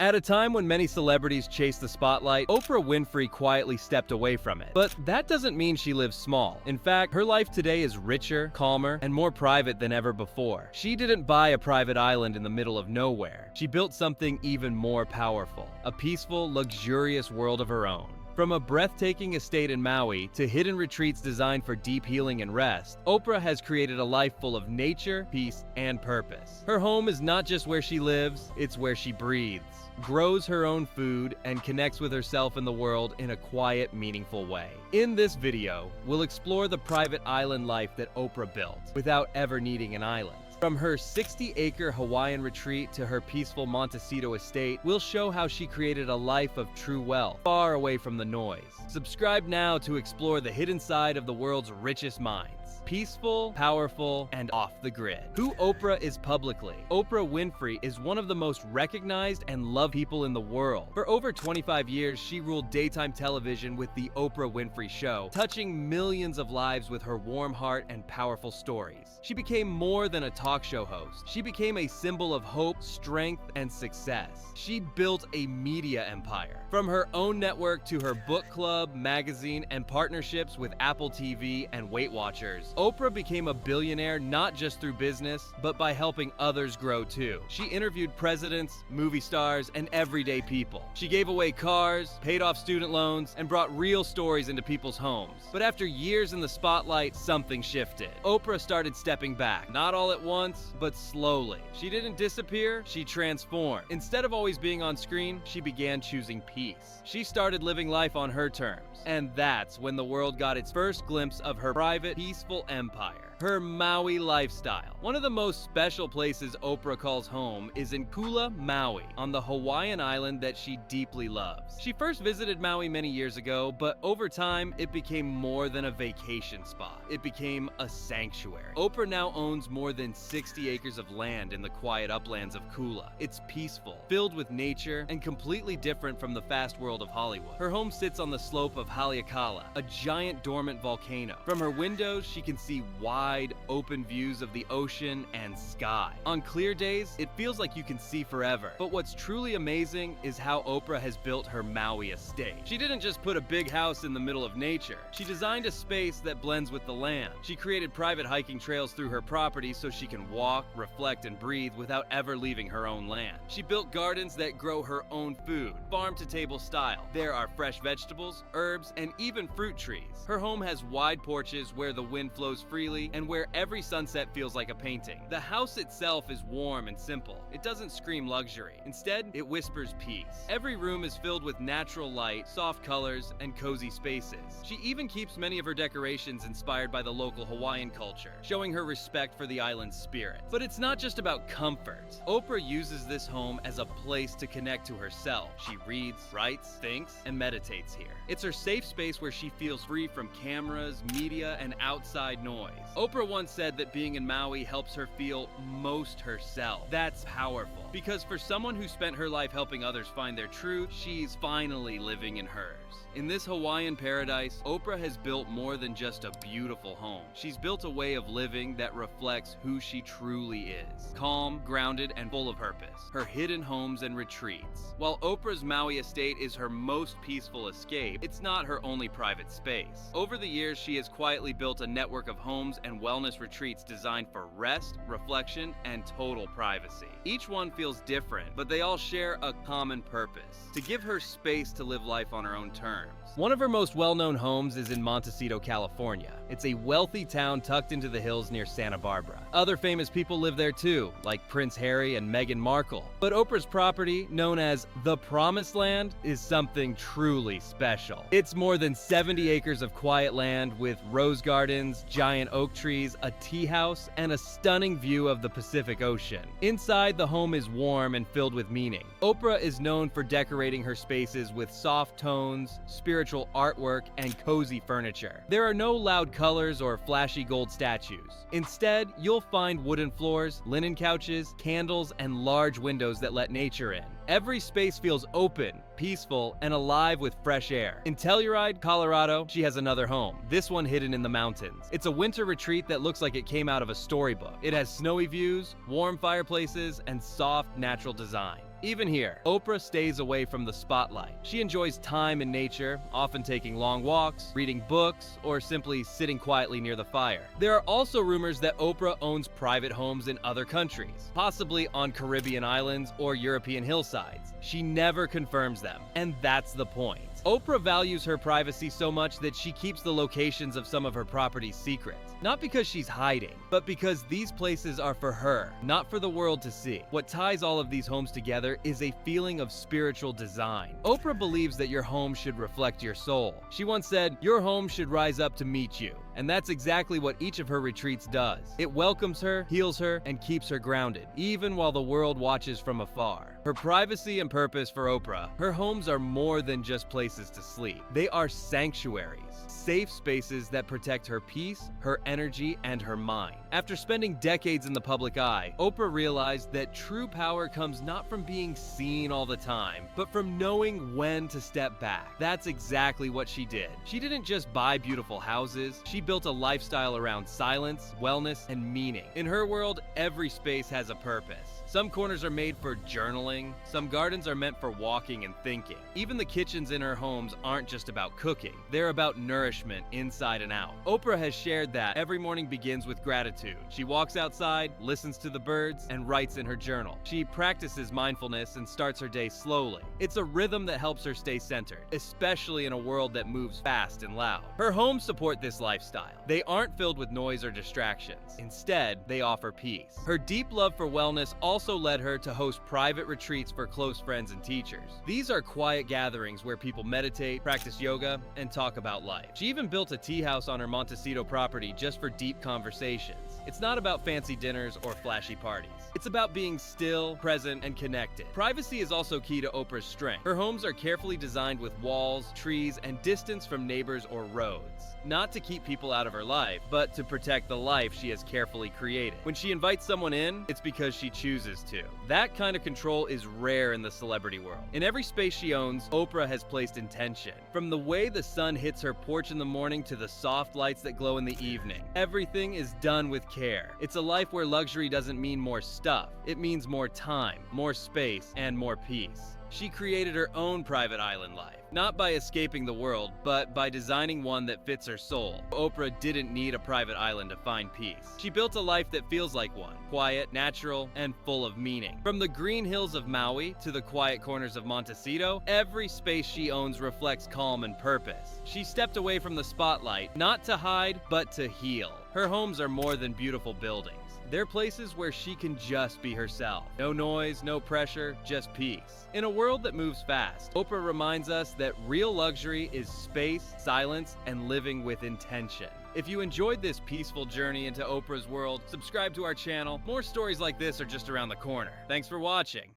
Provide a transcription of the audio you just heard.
At a time when many celebrities chase the spotlight, Oprah Winfrey quietly stepped away from it. But that doesn't mean she lives small. In fact, her life today is richer, calmer, and more private than ever before. She didn't buy a private island in the middle of nowhere. She built something even more powerful, a peaceful, luxurious world of her own. From a breathtaking estate in Maui to hidden retreats designed for deep healing and rest, Oprah has created a life full of nature, peace, and purpose. Her home is not just where she lives, it's where she breathes, grows her own food, and connects with herself and the world in a quiet, meaningful way. In this video, we'll explore the private island life that Oprah built without ever needing an island. From her 60-acre Hawaiian retreat to her peaceful Montecito estate, we'll show how she created a life of true wealth, far away from the noise. Subscribe now to explore the hidden side of the world's richest minds. Peaceful, powerful, and off the grid. Who Oprah is publicly. Oprah Winfrey is one of the most recognized and loved people in the world. For over 25 years, she ruled daytime television with The Oprah Winfrey Show, touching millions of lives with her warm heart and powerful stories. She became more than a talk show host. She became a symbol of hope, strength, and success. She built a media empire. From her own network to her book club, magazine, and partnerships with Apple TV and Weight Watchers, Oprah became a billionaire not just through business, but by helping others grow too. She interviewed presidents, movie stars, and everyday people. She gave away cars, paid off student loans, and brought real stories into people's homes. But after years in the spotlight, something shifted. Oprah started stepping back, not all at once, but slowly. She didn't disappear, she transformed. Instead of always being on screen, she began choosing peace. She started living life on her terms. And that's when the world got its first glimpse of her private, peaceful empire. Her Maui lifestyle. One of the most special places Oprah calls home is in Kula, Maui, on the Hawaiian island that she deeply loves. She first visited Maui many years ago, but over time, it became more than a vacation spot. It became a sanctuary. Oprah now owns more than 60 acres of land in the quiet uplands of Kula. It's peaceful, filled with nature, and completely different from the fast world of Hollywood. Her home sits on the slope of Haleakala, a giant dormant volcano. From her windows, she can see wide, open views of the ocean and sky. On clear days, it feels like you can see forever. But what's truly amazing is how Oprah has built her Maui estate. She didn't just put a big house in the middle of nature. She designed a space that blends with the land. She created private hiking trails through her property so she can walk, reflect, and breathe without ever leaving her own land. She built gardens that grow her own food, farm-to-table style. There are fresh vegetables, herbs, and even fruit trees. Her home has wide porches where the wind flows freely and where every sunset feels like a painting. The house itself is warm and simple. It doesn't scream luxury. Instead, it whispers peace. Every room is filled with natural light, soft colors, and cozy spaces. She even keeps many of her decorations inspired by the local Hawaiian culture, showing her respect for the island's spirit. But it's not just about comfort. Oprah uses this home as a place to connect to herself. She reads, writes, thinks, and meditates here. It's her safe space where she feels free from cameras, media, and outside noise. Oprah once said that being in Maui helps her feel most herself. That's powerful, because for someone who spent her life helping others find their truth, she's finally living in hers. In this Hawaiian paradise, Oprah has built more than just a beautiful home. She's built a way of living that reflects who she truly is. Calm, grounded, and full of purpose. Her hidden homes and retreats. While Oprah's Maui estate is her most peaceful escape, it's not her only private space. Over the years, she has quietly built a network of homes and wellness retreats designed for rest, reflection, and total privacy. Each one feels different, but they all share a common purpose: to give her space to live life on her own terms. One of her most well-known homes is in Montecito, California. It's a wealthy town tucked into the hills near Santa Barbara. Other famous people live there too, like Prince Harry and Meghan Markle. But Oprah's property, known as the Promised Land, is something truly special. It's more than 70 acres of quiet land with rose gardens, giant oak trees, a tea house, and a stunning view of the Pacific Ocean. Inside, the home is warm and filled with meaning. Oprah is known for decorating her spaces with soft tones, spiritual artwork, and cozy furniture. There are no loud colors or flashy gold statues. Instead, you'll find wooden floors, linen couches, candles, and large windows that let nature in. Every space feels open, peaceful, and alive with fresh air. In Telluride, Colorado, she has another home, this one hidden in the mountains. It's a winter retreat that looks like it came out of a storybook. It has snowy views, warm fireplaces, and soft, natural design. Even here, Oprah stays away from the spotlight. She enjoys time in nature, often taking long walks, reading books, or simply sitting quietly near the fire. There are also rumors that Oprah owns private homes in other countries, possibly on Caribbean islands or European hillsides. She never confirms them, and that's the point. Oprah values her privacy so much that she keeps the locations of some of her properties secret. Not because she's hiding, but because these places are for her, not for the world to see. What ties all of these homes together is a feeling of spiritual design. Oprah believes that your home should reflect your soul. She once said, "Your home should rise up to meet you." And that's exactly what each of her retreats does. It welcomes her, heals her, and keeps her grounded, even while the world watches from afar. Her privacy and purpose for Oprah, her homes are more than just places to sleep. They are sanctuaries, safe spaces that protect her peace, her energy, and her mind. After spending decades in the public eye, Oprah realized that true power comes not from being seen all the time, but from knowing when to step back. That's exactly what she did. She didn't just buy beautiful houses, she built a lifestyle around silence, wellness, and meaning. In her world, every space has a purpose. Some corners are made for journaling, some gardens are meant for walking and thinking. Even the kitchens in her homes aren't just about cooking, they're about nourishment inside and out. Oprah has shared that every morning begins with gratitude. She walks outside, listens to the birds, and writes in her journal. She practices mindfulness and starts her day slowly. It's a rhythm that helps her stay centered, especially in a world that moves fast and loud. Her homes support this lifestyle. They aren't filled with noise or distractions. Instead, they offer peace. Her deep love for wellness also led her to host private retreats for close friends and teachers. These are quiet gatherings where people meditate, practice yoga, and talk about life. She even built a tea house on her Montecito property just for deep conversations. It's not about fancy dinners or flashy parties. It's about being still, present, and connected. Privacy is also key to Oprah's strength. Her homes are carefully designed with walls, trees, and distance from neighbors or roads. Not to keep people out of her life, but to protect the life she has carefully created. When she invites someone in, it's because she chooses to. That kind of control is rare in the celebrity world. In every space she owns, Oprah has placed intention. From the way the sun hits her porch in the morning to the soft lights that glow in the evening, everything is done with care. It's a life where luxury doesn't mean more stuff. It means more time, more space, and more peace. She created her own private island life, not by escaping the world, but by designing one that fits her soul. Oprah didn't need a private island to find peace. She built a life that feels like one, quiet, natural, and full of meaning. From the green hills of Maui to the quiet corners of Montecito, every space she owns reflects calm and purpose. She stepped away from the spotlight, not to hide, but to heal. Her homes are more than beautiful buildings. They're places where she can just be herself. No noise, no pressure, just peace. In a world that moves fast, Oprah reminds us that real luxury is space, silence, and living with intention. If you enjoyed this peaceful journey into Oprah's world, subscribe to our channel. More stories like this are just around the corner. Thanks for watching.